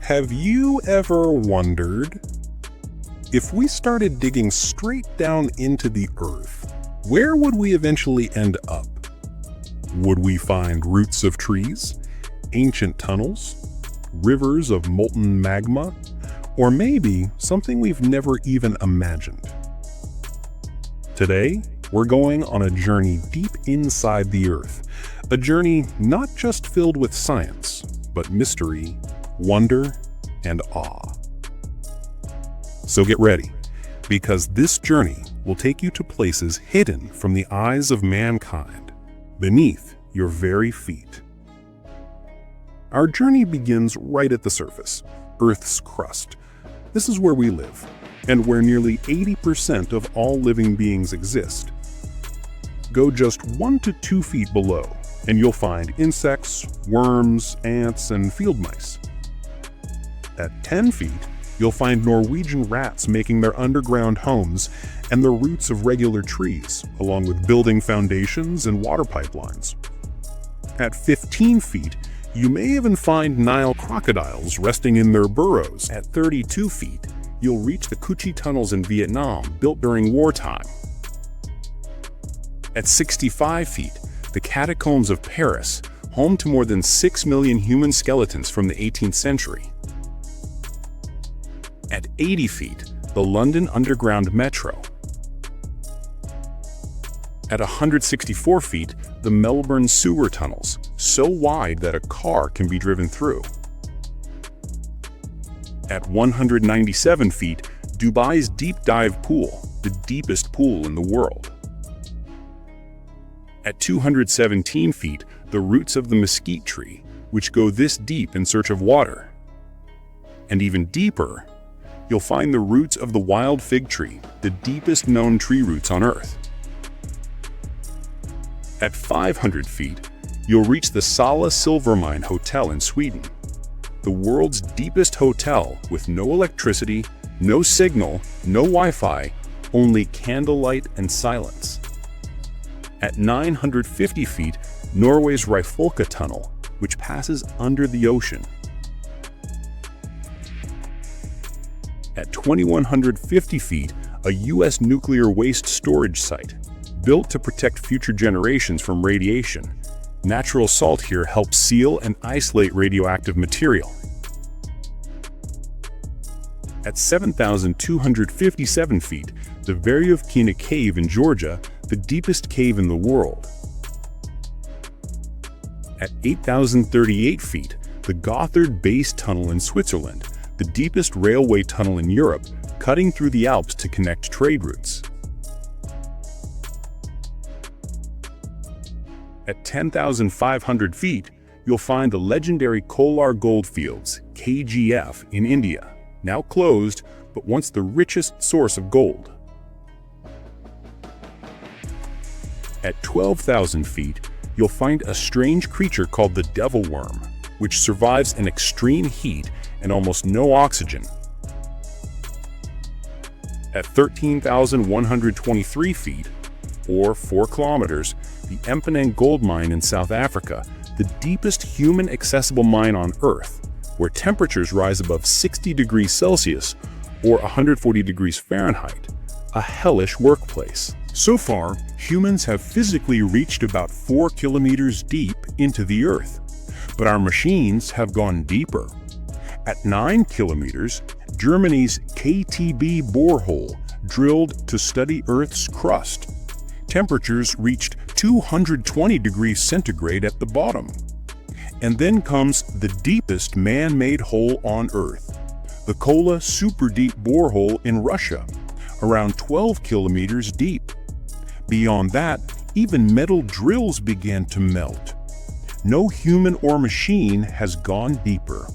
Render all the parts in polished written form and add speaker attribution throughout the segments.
Speaker 1: Have you ever wondered, if we started digging straight down into the earth, where would we eventually end up? Would we find roots of trees, ancient tunnels, rivers of molten magma, or maybe something we've never even imagined? Today, we're going on a journey deep inside the earth, a journey not just filled with science, but mystery, wonder, and awe. So get ready, because this journey will take you to places hidden from the eyes of mankind, beneath your very feet. Our journey begins right at the surface, Earth's crust. This is where we live, and where nearly 80% of all living beings exist. Go just 1 to 2 feet below, and you'll find insects, worms, ants, and field mice. At 10 feet, you'll find Norwegian rats making their underground homes and the roots of regular trees, along with building foundations and water pipelines. At 15 feet, you may even find Nile crocodiles resting in their burrows. At 32 feet, you'll reach the Cuchi tunnels in Vietnam, built during wartime. At 65 feet, the catacombs of Paris, home to more than 6 million human skeletons from the 18th century. At 80 feet, the London Underground Metro. At 164 feet, the Melbourne sewer tunnels, so wide that a car can be driven through. At 197 feet, Dubai's deep dive pool, the deepest pool in the world. At 217 feet, the roots of the mesquite tree, which go this deep in search of water. And even deeper, you'll find the roots of the wild fig tree, the deepest known tree roots on Earth. At 500 feet, you'll reach the Sala Silver Mine Hotel in Sweden, the world's deepest hotel with no electricity, no signal, no Wi-Fi, only candlelight and silence. At 950 feet, Norway's Ryfylke Tunnel, which passes under the ocean. At 2,150 feet, a U.S. nuclear waste storage site, built to protect future generations from radiation. Natural salt here helps seal and isolate radioactive material. At 7,257 feet, the Veryovkina Cave in Georgia, the deepest cave in the world. At 8,038 feet, the Gotthard Base Tunnel in Switzerland, the deepest railway tunnel in Europe, cutting through the Alps to connect trade routes. At 10,500 feet, you'll find the legendary Kolar Goldfields, KGF, in India, now closed, but once the richest source of gold. At 12,000 feet, you'll find a strange creature called the devil worm, which survives in extreme heat and almost no oxygen. At 13,123 feet, or 4 kilometers, the Mponeng gold mine in South Africa, the deepest human-accessible mine on Earth, where temperatures rise above 60 degrees Celsius or 140 degrees Fahrenheit, a hellish workplace. So far, humans have physically reached about 4 kilometers deep into the Earth, but our machines have gone deeper. At 9 kilometers, Germany's KTB borehole drilled to study Earth's crust. Temperatures reached 220 degrees centigrade at the bottom. And then comes the deepest man-made hole on Earth, the Kola Super deep borehole in Russia, around 12 kilometers deep. Beyond that, even metal drills began to melt. No human or machine has gone deeper.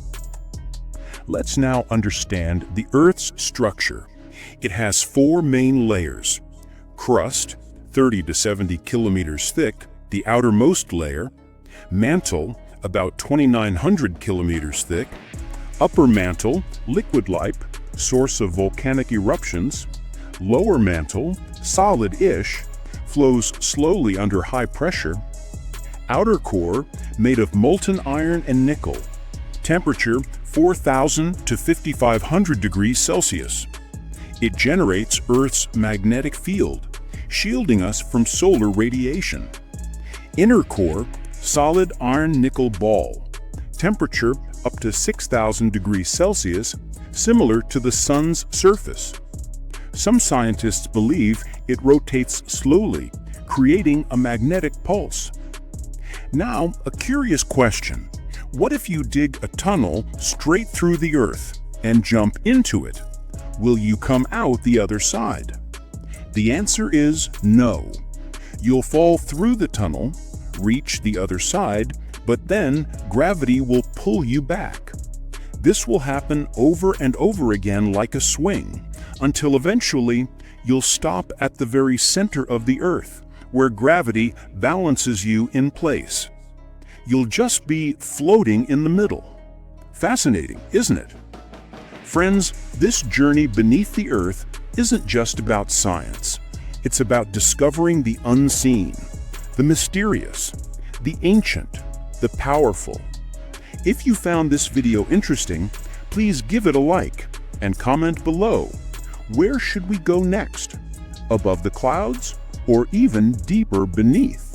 Speaker 1: Let's now understand the Earth's structure. It has 4 main layers: crust, 30 to 70 kilometers thick, the outermost layer; mantle, about 2,900 kilometers thick; upper mantle, liquid-like, source of volcanic eruptions; lower mantle, solid-ish, flows slowly under high pressure; outer core, made of molten iron and nickel, temperature 4,000 to 5,500 degrees Celsius. It generates Earth's magnetic field, shielding us from solar radiation. Inner core, solid iron-nickel ball. Temperature up to 6,000 degrees Celsius, similar to the Sun's surface. Some scientists believe it rotates slowly, creating a magnetic pulse. Now, a curious question. What if you dig a tunnel straight through the Earth and jump into it? Will you come out the other side? The answer is no. You'll fall through the tunnel, reach the other side, but then gravity will pull you back. This will happen over and over again like a swing, until eventually you'll stop at the very center of the Earth, where gravity balances you in place. You'll just be floating in the middle. Fascinating, isn't it? Friends, this journey beneath the Earth isn't just about science. It's about discovering the unseen, the mysterious, the ancient, the powerful. If you found this video interesting, please give it a like and comment below. Where should we go next? Above the clouds or even deeper beneath?